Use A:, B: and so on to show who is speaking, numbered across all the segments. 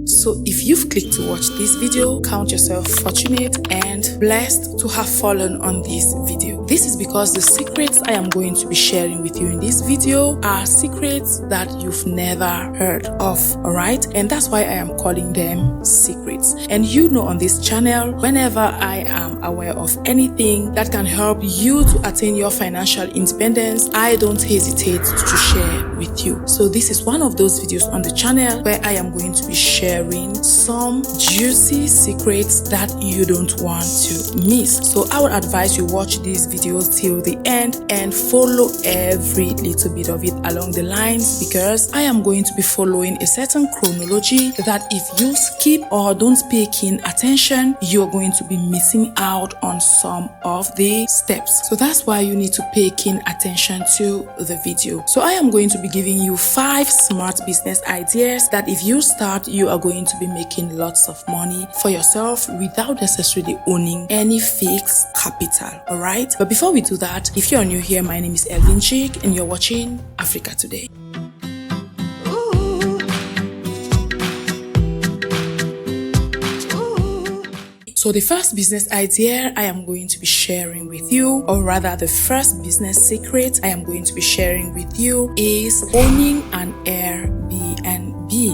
A: So if you've clicked to watch this video, count yourself fortunate and blessed to have fallen on this video. This is because the secrets I am going to be sharing with you in this video are secrets that you've never heard of, alright? And that's why I am calling them secrets. And you know, on this channel, whenever I am aware of anything that can help you to attain your financial independence, I don't hesitate to share with you. So this is one of those videos on the channel where I am going to be sharing some juicy secrets that you don't want to miss. So I would advise you watch these videos till the end and follow every little bit of it along the lines, because I am going to be following a certain chronology that if you skip or don't pay keen attention, you're going to be missing out on some of the steps. So that's why you need to pay keen attention to the video. So I am going to be giving you 5 smart business ideas that if you start, you are going to be making lots of money for yourself without necessarily owning any fixed capital, alright? But before we do that, if you're new here, my name is Elvin Chick and you're watching Africa Today. So the first business idea I am going to be sharing with you, or rather the first business secret I am going to be sharing with you, is owning an Airbnb.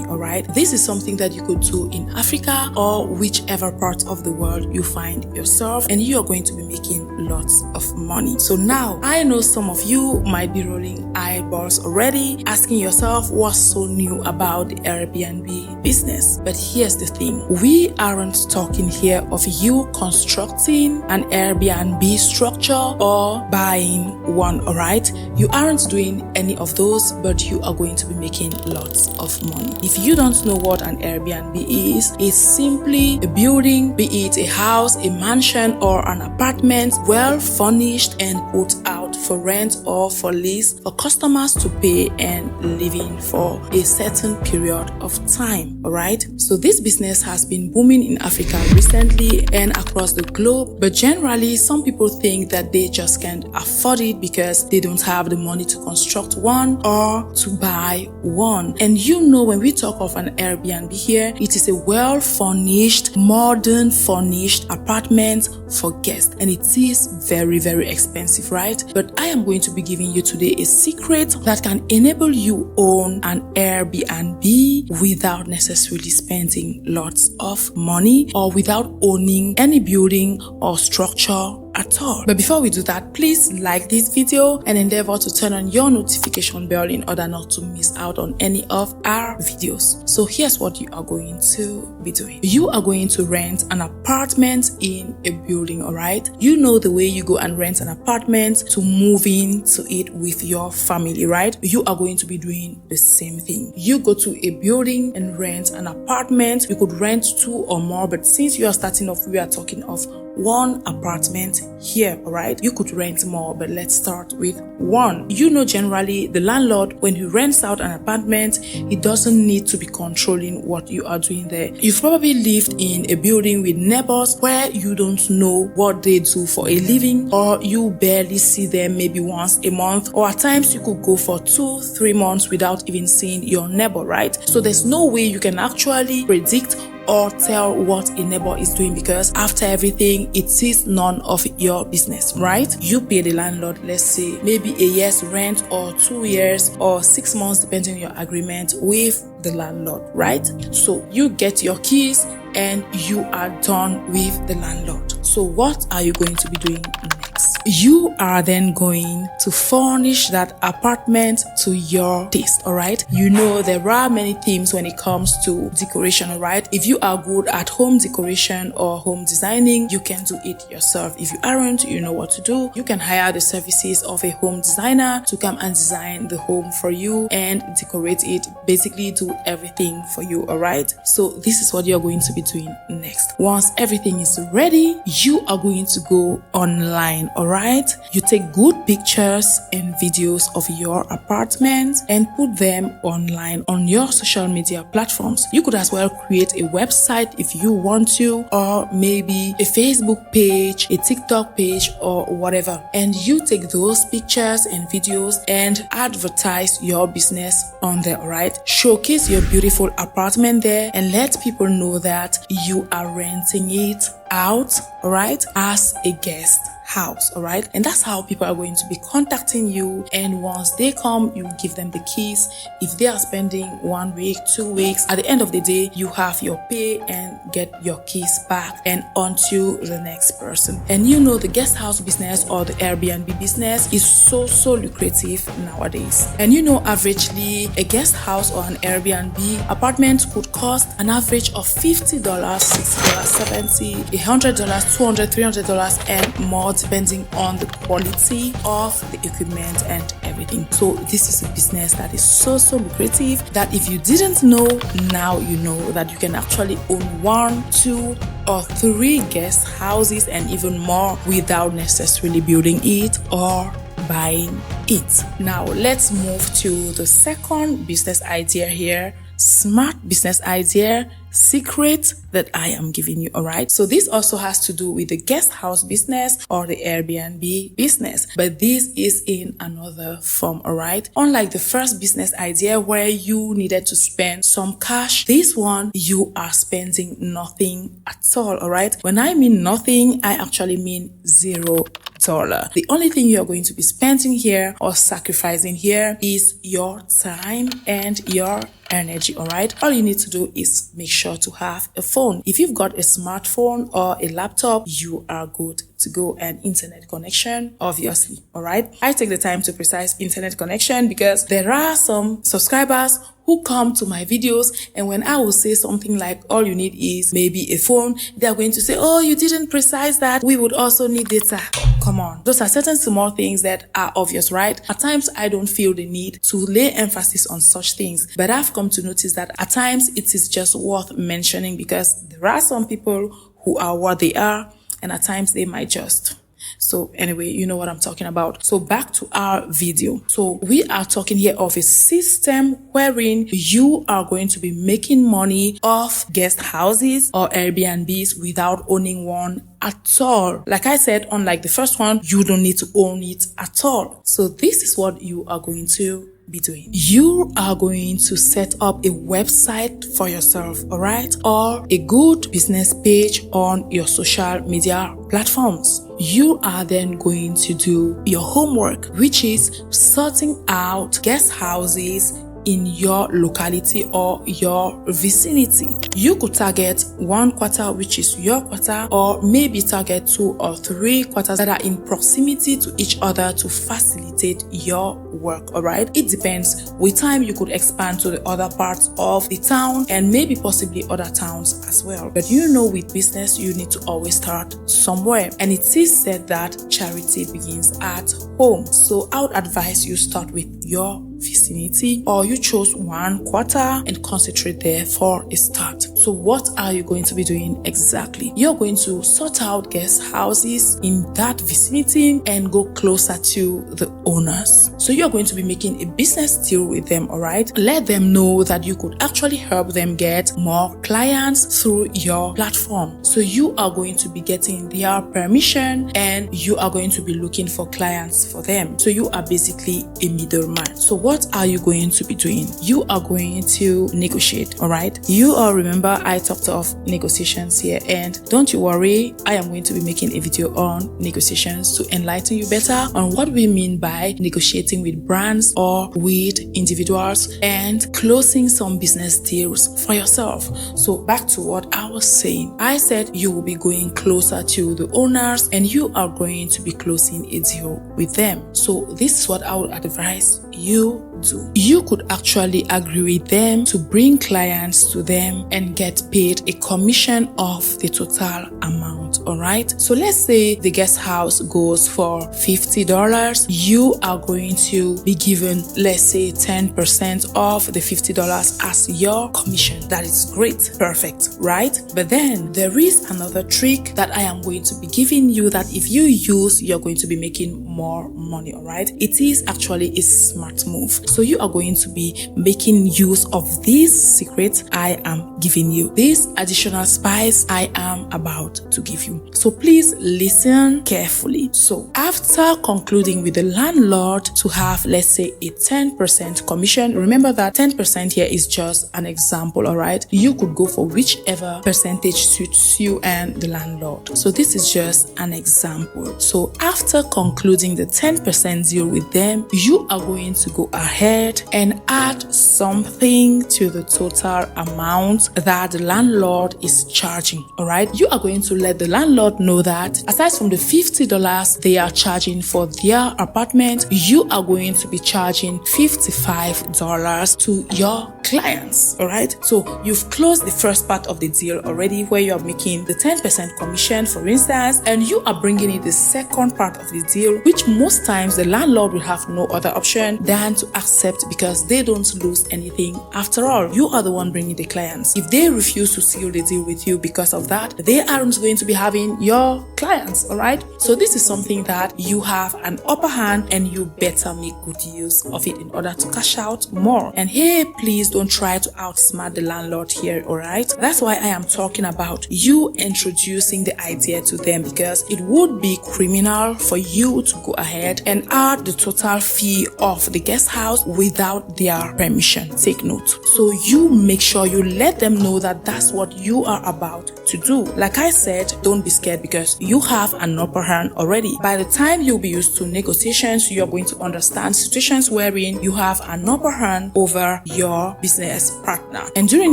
A: Alright, this is something that you could do in Africa or whichever part of the world you find yourself, and you are going to be making lots of money. So now I know some of you might be rolling eyeballs already, asking yourself what's so new about the Airbnb business. But here's the thing, we aren't talking here of you constructing an Airbnb structure or buying one, alright? You aren't doing any of those, but you are going to be making lots of money. If you don't know what an Airbnb is, it's simply a building, be it a house, a mansion, or an apartment, well furnished and put out for rent or for lease for customers to pay and live in for a certain period of time, alright? So this business has been booming in Africa recently and across the globe, but generally some people think that they just can't afford it because they don't have the money to construct one or to buy one. And you know, when we talk of an Airbnb here, it is a well furnished, modern furnished apartment for guests, and it is very, very expensive, right? But I am going to be giving you today a secret that can enable you own an Airbnb without necessarily spending lots of money or without owning any building or structure at all. But before we do that, please like this video and endeavor to turn on your notification bell in order not to miss out on any of our videos. So here's what you are going to be doing. You are going to rent an apartment in a building, alright? You know the way you go and rent an apartment to move into it with your family, right? You are going to be doing the same thing. You go to a building and rent an apartment. You could rent 2 or more, but since you are starting off, we are talking of one apartment here, alright? You could rent more, but let's start with one. You know, generally the landlord, when he rents out an apartment, he doesn't need to be controlling what you are doing there. You've probably lived in a building with neighbors where you don't know what they do for a living, or you barely see them maybe once a month, or at times you could go for 2-3 months without even seeing your neighbor, right? So there's no way you can actually predict or tell what a neighbor is doing, because after everything, it is none of your business, right? You pay the landlord, let's say maybe a year's rent or 2 years or 6 months, depending on your agreement with the landlord, right? So you get your keys and you are done with the landlord. So what are you going to be doing next? You are then going to furnish that apartment to your taste, alright? You know, there are many themes when it comes to decoration, alright? If you are good at home decoration or home designing, you can do it yourself. If you aren't, you know what to do. You can hire the services of a home designer to come and design the home for you and decorate it, basically do everything for you, alright? So this is what you're going to be doing next. Once everything is ready, you are going to go online, alright? alright? You take good pictures and videos of your apartment and put them online on your social media platforms. You could as well create a website if you want to, or maybe a Facebook page, a TikTok page, or whatever. And you take those pictures and videos and advertise your business on there, right? Showcase your beautiful apartment there and let people know that you are renting it out, right, as a guest house, all right? And that's how people are going to be contacting you. And once they come, you give them the keys. If they are spending 1 week, 2 weeks, at the end of the day, you have your pay and get your keys back and onto the next person. And you know, the guest house business or the Airbnb business is so lucrative nowadays. And you know, averagely, a guest house or an Airbnb apartment could cost an average of $50, $60, $70, $100, $200, $300 and more, depending on the quality of the equipment and everything. So this is a business that is so lucrative that if you didn't know, now you know that you can actually own 1, 2 or 3 guest houses and even more without necessarily building it or buying it. Now let's move to the second business idea here. Smart business idea, secret that I am giving you, alright? So this also has to do with the guest house business or the Airbnb business, but this is in another form, alright? Unlike the first business idea where you needed to spend some cash, this one you are spending nothing at all, alright? When I mean nothing, I actually mean $0. The only thing you are going to be spending here or sacrificing here is your time and your energy, alright? All you need to do is make sure to have a phone. If you've got a smartphone or a laptop, you are good to go, and internet connection, obviously, alright? I take the time to precise internet connection because there are some subscribers who come to my videos, and when I will say something like all you need is maybe a phone, they are going to say, oh, you didn't precise that, we would also need data. Come on, those are certain small things that are obvious, right? At times I don't feel the need to lay emphasis on such things, but I've come to notice that at times it is just worth mentioning because there are some people who are what they are, and at times they might just. So anyway, you know what I'm talking about. So back to our video. So we are talking here of a system wherein you are going to be making money off guest houses or Airbnbs without owning one at all. Like I said, unlike the first one, you don't need to own it at all. So this is what you are going to be doing. You are going to set up a website for yourself, alright? Or a good business page on your social media platforms. You are then going to do your homework, which is sorting out guest houses in your locality or your vicinity. You could target 1 quarter, which is your quarter, or maybe target 2 or 3 quarters that are in proximity to each other to facilitate your work, alright? It depends. With time, you could expand to the other parts of the town and maybe possibly other towns as well. But you know, with business, you need to always start somewhere. And it is said that charity begins at home. So I would advise you start with your vicinity, or you chose 1 quarter and concentrate there for a start. So what are you going to be doing exactly? You're going to sort out guest houses in that vicinity and go closer to the owners. So you're going to be making a business deal with them, alright? Let them know that you could actually help them get more clients through your platform. So you are going to be getting their permission and you are going to be looking for clients for them. So you are basically a middleman. So what are you going to be doing? You are going to negotiate, alright? You all remember I talked of negotiations here, and don't you worry, I am going to be making a video on negotiations to enlighten you better on what we mean by negotiating with brands or with individuals and closing some business deals for yourself. So back to what I was saying. I said you will be going closer to the owners and you are going to be closing a deal with them. So this is what I would advise you do. You could actually agree with them to bring clients to them and get paid a commission of the total amount alright? So let's say the guest house goes for $50. You are going to be given, let's say, 10% of the $50 as your commission. That is great, perfect, right? But then there is another trick that I am going to be giving you that if you use, you're going to be making more money, alright? It is actually a smart move. So you are going to be making use of this secret I am giving you, this additional spice I am about to give you. So please listen carefully. So after concluding with the landlord to have, let's say, a 10% commission, remember that 10% here is just an example, alright? You could go for whichever percentage suits you and the landlord. So this is just an example. So after concluding the 10% deal with them, you are going to go ahead and add something to the total amount that the landlord is charging, alright? You are going to let the landlord know that aside from the $50 they are charging for their apartment, you are going to be charging $55 to your clients, alright? So you've closed the first part of the deal already where you are making the 10% commission, for instance, and you are bringing in the second part of the deal, which most times the landlord will have no other option than to accept because they don't lose anything. After all, you are the one bringing the clients. If they refuse to seal the deal with you because of that, they aren't going to be having your clients, alright? So this is something that you have an upper hand and you better make good use of it in order to cash out more. And hey, please don't try to outsmart the landlord here, alright? That's why I am talking about you introducing the idea to them, because it would be criminal for you to go ahead and add the total fee of the guest house without their permission. Take note. So you make sure you let them know that that's what you are about to do. Like I said, don't be scared because you have an upper hand already. By the time you'll be used to negotiations, you're going to understand situations wherein you have an upper hand over your business partner. And during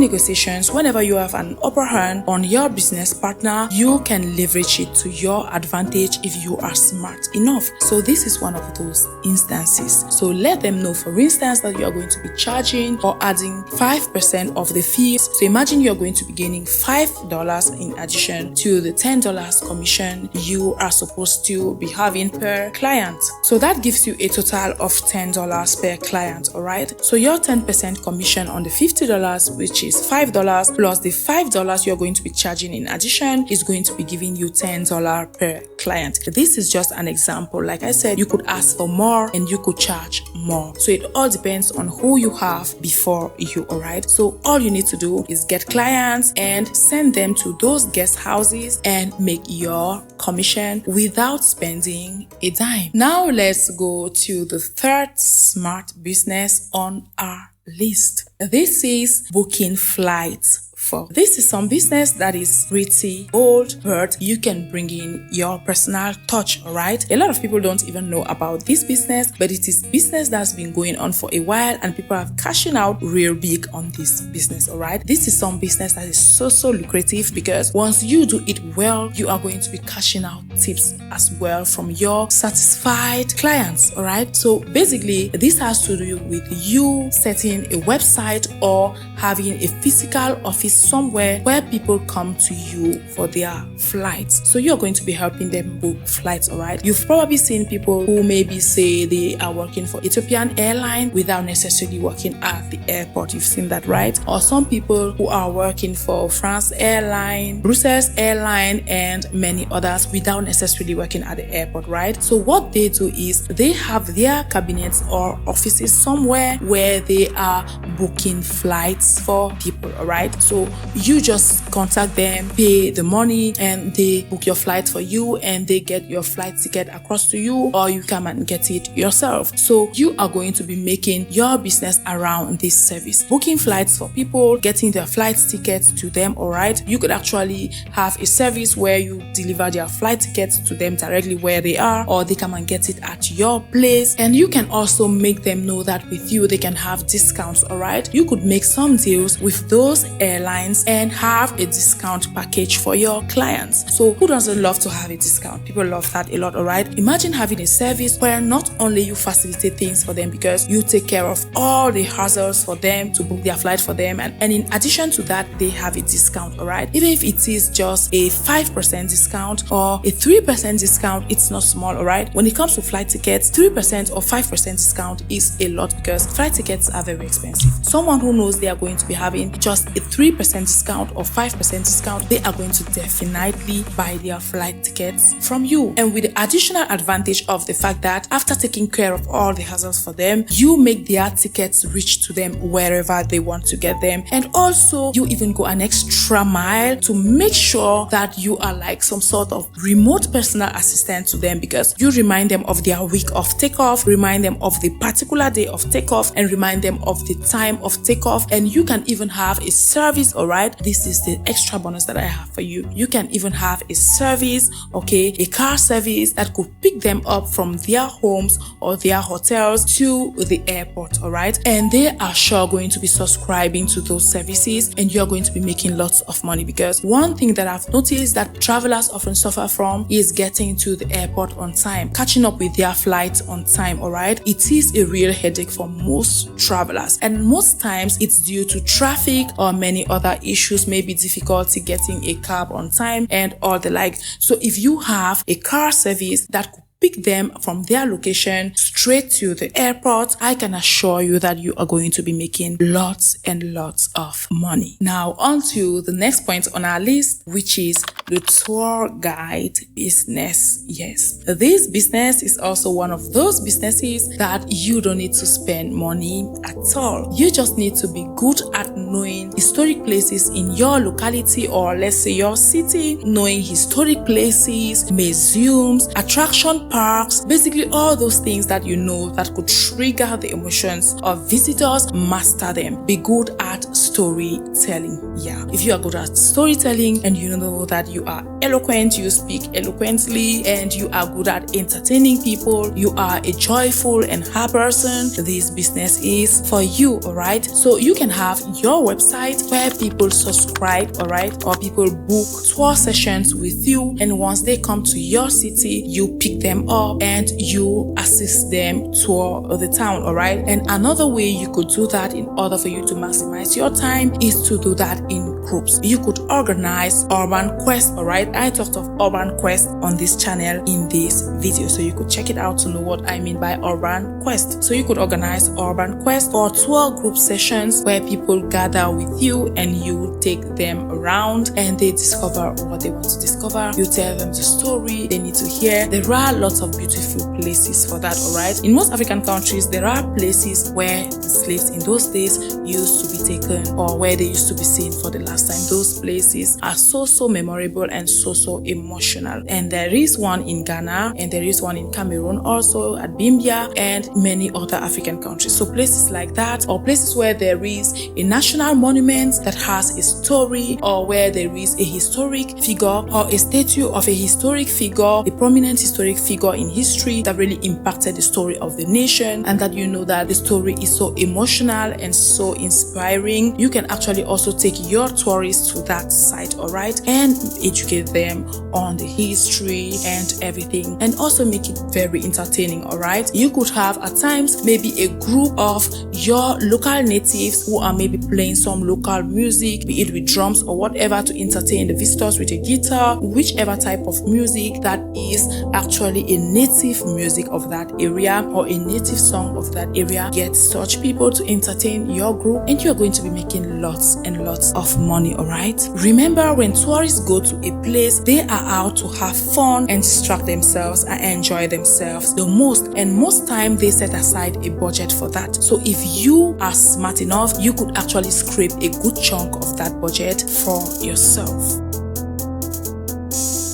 A: negotiations, whenever you have an upper hand on your business partner, you can leverage it to your advantage if you are smart enough. So this is one of those instances. So let them know, for instance, that you are going to be charging or adding 5% of the fees. So imagine you're going to be gaining $5 in addition to the $10 commission you are supposed to be having per client. So that gives you a total of $10 per client, alright? So your 10% commission on the $50, which is $5, plus the $5 you're going to be charging in addition is going to be giving you $10 per client. This is just an example. Like I said, you could ask for more and you could charge more. So it all depends on who you have before you, alright? So all you need to do is get clients and send them to those guest houses and make your commission without spending a dime. Now let's go to the third smart business on our list. This is booking flights. This is some business that is pretty old, but you can bring in your personal touch, alright? A lot of people don't even know about this business, but it is business that's been going on for a while and people are cashing out real big on this business, alright? This is some business that is so lucrative because once you do it well, you are going to be cashing out tips as well from your satisfied clients, alright? So basically, this has to do with you setting a website or having a physical office somewhere where people come to you for their flights. So you're going to be helping them book flights, alright? You've probably seen people who maybe say they are working for Ethiopian Airlines without necessarily working at the airport. You've seen that, right? Or some people who are working for France Airlines, Brussels Airlines, and many others without necessarily working at the airport, right? So what they do is they have their cabinets or offices somewhere where they are booking flights for people, alright? So you just contact them, pay the money, and they book your flight for you and they get your flight ticket across to you, or you come and get it yourself. So you are going to be making your business around this service, booking flights for people, getting their flight tickets to them, alright? You could actually have a service where you deliver their flight tickets to them directly where they are, or they come and get it at your place. And you can also make them know that with you they can have discounts, alright? You could make some deals with those airlines airlines and have a discount package for your clients. So who doesn't love to have a discount? People love that a lot, alright? Imagine having a service where not only you facilitate things for them because you take care of all the hassles for them to book their flight for them, and in addition to that, they have a discount, alright? Even if it is just a 5% discount or a 3% discount, it's not small, alright? When it comes to flight tickets, 3% or 5% discount is a lot because flight tickets are very expensive. Someone who knows they are going to be having just a 3% discount or 5% discount, they are going to definitely buy their flight tickets from you. And with the additional advantage of the fact that after taking care of all the hassles for them, you make their tickets reach to them wherever they want to get them. And also, you even go an extra mile to make sure that you are like some sort of remote personal assistant to them, because you remind them of their week of takeoff, remind them of the particular day of takeoff, and remind them of the time of takeoff. And you can even have a service, alright? This is the extra bonus that I have for you. You can even have a service, okay, a car service that could pick them up from their homes or their hotels to the airport, alright? And they are sure going to be subscribing to those services, and you're going to be making lots of money, because one thing that I've noticed that travelers often suffer from is getting to the airport on time, catching up with their flights on time, alright? It is a real headache for most travelers, and most times it's due to traffic or many other issues, maybe difficulty getting a cab on time and all the like. So if you have a car service that could pick them from their location straight to the airport, I can assure you that you are going to be making lots and lots of money. Now on to the next point on our list, which is the tour guide business. Yes, this business is also one of those businesses that you don't need to spend money at all. You just need to be good at knowing historic places in your locality, or let's say your city, knowing historic places, museums, attraction parks, basically all those things that you know that could trigger the emotions of visitors. Master them. Be good at storytelling. Yeah, if you are good at storytelling and you know that you are eloquent, you speak eloquently, and you are good at entertaining people, you are a joyful and happy person, this business is for you, alright? So you can have your website where people subscribe, alright, or people book tour sessions with you, and once they come to your city, you pick them up and you assist them tour the town, alright? And another way you could do that in order for you to maximize your time is to do that in groups. You could organize urban quest, alright? I talked of urban quest on this channel in this video, so you could check it out to know what I mean by urban quest. So you could organize urban quest or tour group sessions where people gather with you and you take them around and they discover what they want to discover. You tell them the story they need to hear. There are lots of beautiful places for that, alright? In most African countries, there are places where the slaves in those days used to be taken, or where they used to be seen for the last time. Those places are so memorable and so emotional. And there is one in Ghana, and there is one in Cameroon, also at Bimbia, and many other African countries. So places like that, or places where there is a national monument that has a story, or where there is a historic figure or a statue of a historic figure, a prominent historic figure in history that really impacted the story of the nation, and that you know that the story is so emotional and so inspiring. You can actually also take your tourists to that site, alright, and educate them on the history and everything, and also make it very entertaining, alright? You could have at times maybe a group of your local natives who are maybe playing some local music, be it with drums or whatever, to entertain the visitors with a guitar, whichever type of music that is actually a native music of that area or a native song of that area. Get such people to entertain your group and you're going to be making lots and lots of money, alright? Remember, when tourists go to a place, they are out to have fun and distract themselves and enjoy themselves the most, and most time they set aside a budget for that. So if you are smart enough, you could actually scrape a good chunk of that budget for yourself.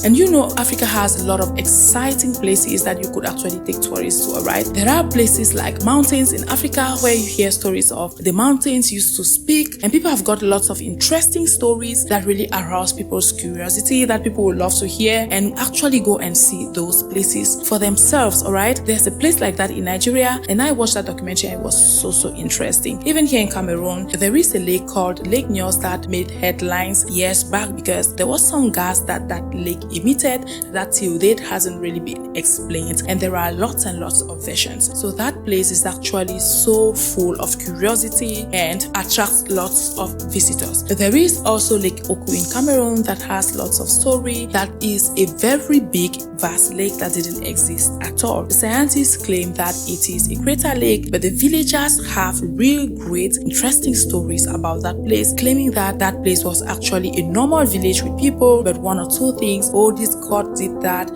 A: And you know, Africa has a lot of exciting places that you could actually take tourists to, alright? There are places like mountains in Africa where you hear stories of the mountains used to speak, and people have got lots of interesting stories that really arouse people's curiosity that people would love to hear and actually go and see those places for themselves, alright? There's a place like that in Nigeria, and I watched that documentary and it was so interesting. Even here in Cameroon, there is a lake called Lake Nyos that made headlines years back because there was some gas that lake emitted that till date hasn't really been explained, and there are lots and lots of versions. So that place is actually so full of curiosity and attracts lots of visitors. There is also Lake Oku in Cameroon that has lots of story. That is a very big, vast lake that didn't exist at all. The scientists claim that it is a crater lake, but the villagers have real great, interesting stories about that place, claiming that that place was actually a normal village with people, but one or two things, oh, this god did that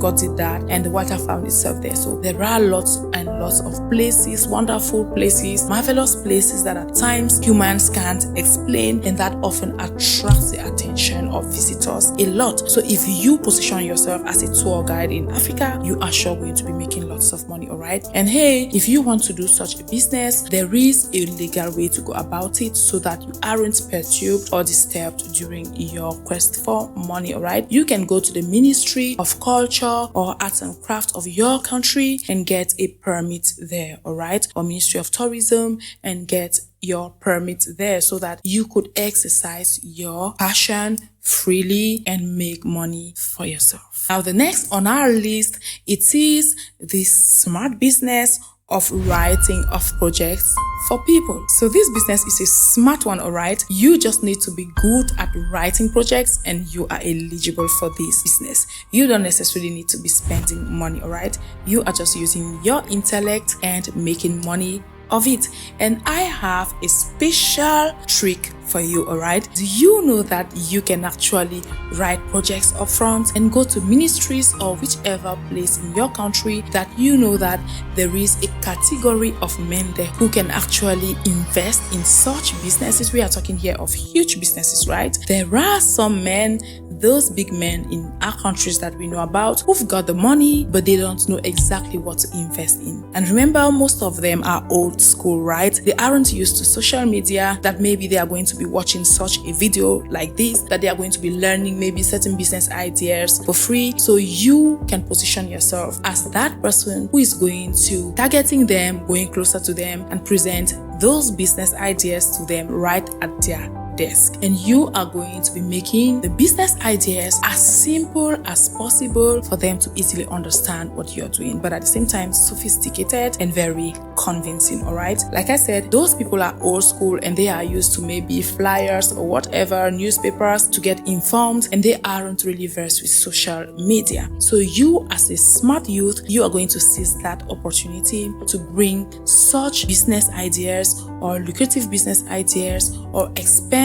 A: god did that, and the water found itself there. So there are lots and lots of places, wonderful places, marvelous places that at times humans can't explain, and that often attracts the attention of visitors a lot. So if you position yourself as a tour guide in Africa, you are sure going to be making lots of money, alright? And hey, if you want to do such a business, there is a legal way to go about it so that you aren't perturbed or disturbed during your quest for money, alright? You can go to the Ministry of Culture or Arts and Crafts of your country and get a permit there, alright? Or Ministry of Tourism and get your permit there so that you could exercise your passion freely and make money for yourself. Now, the next on our list, it is this smart business of writing of projects for people. So this business is a smart one, alright? You just need to be good at writing projects and you are eligible for this business. You don't necessarily need to be spending money, alright? You are just using your intellect and making money of it. And I have a special trick for you, alright? Do you know that you can actually write projects up front and go to ministries or whichever place in your country that you know that there is a category of men there who can actually invest in such businesses? We are talking here of huge businesses, right? There are some men, those big men in our countries that we know about, who've got the money, but they don't know exactly what to invest in. And remember, most of them are old school, right? They aren't used to social media, that maybe they are going to be watching such a video like this, that they are going to be learning maybe certain business ideas for free. So you can position yourself as that person who is going to targeting them, going closer to them and present those business ideas to them right at their desk. And you are going to be making the business ideas as simple as possible for them to easily understand what you're doing, but at the same time sophisticated and very convincing, alright? Like I said, those people are old school and they are used to maybe flyers or whatever, newspapers to get informed, and they aren't really versed with social media. So you as a smart youth, you are going to seize that opportunity to bring such business ideas or lucrative business ideas or expensive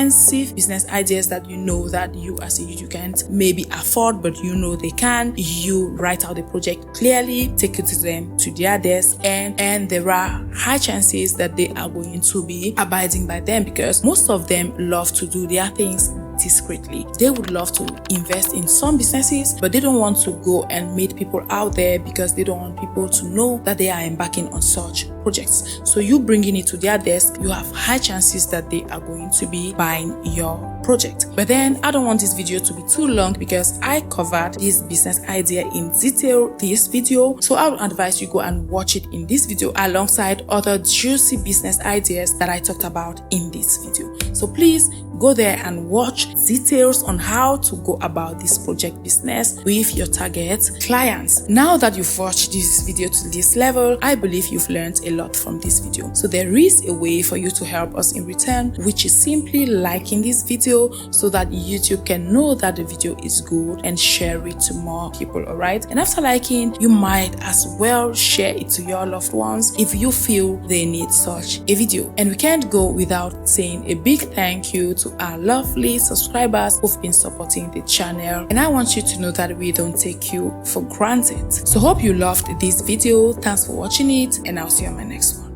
A: business ideas that you know that you as a youth you can't maybe afford, but you know they can. You write out the project clearly, take it to them to their desk, and there are high chances that they are going to be abiding by them, because most of them love to do their things discreetly. They would love to invest in some businesses, but they don't want to go and meet people out there because they don't want people to know that they are embarking on such projects. So you bringing it to their desk, you have high chances that they are going to be buying your project. But then I don't want this video to be too long because I covered this business idea in detail this video. So I would advise you go and watch it in this video alongside other juicy business ideas that I talked about in this video. So please go there and watch details on how to go about this project business with your target clients. Now that you've watched this video to this level, I believe you've learned a lot from this video. So there is a way for you to help us in return, which is simply liking this video so that YouTube can know that the video is good and share it to more people, alright? And after liking, you might as well share it to your loved ones if you feel they need such a video. And we can't go without saying a big thank you to our lovely subscribers who've been supporting the channel, and I want you to know that we don't take you for granted. So hope you loved this video. Thanks for watching it, and I'll see you on my next one.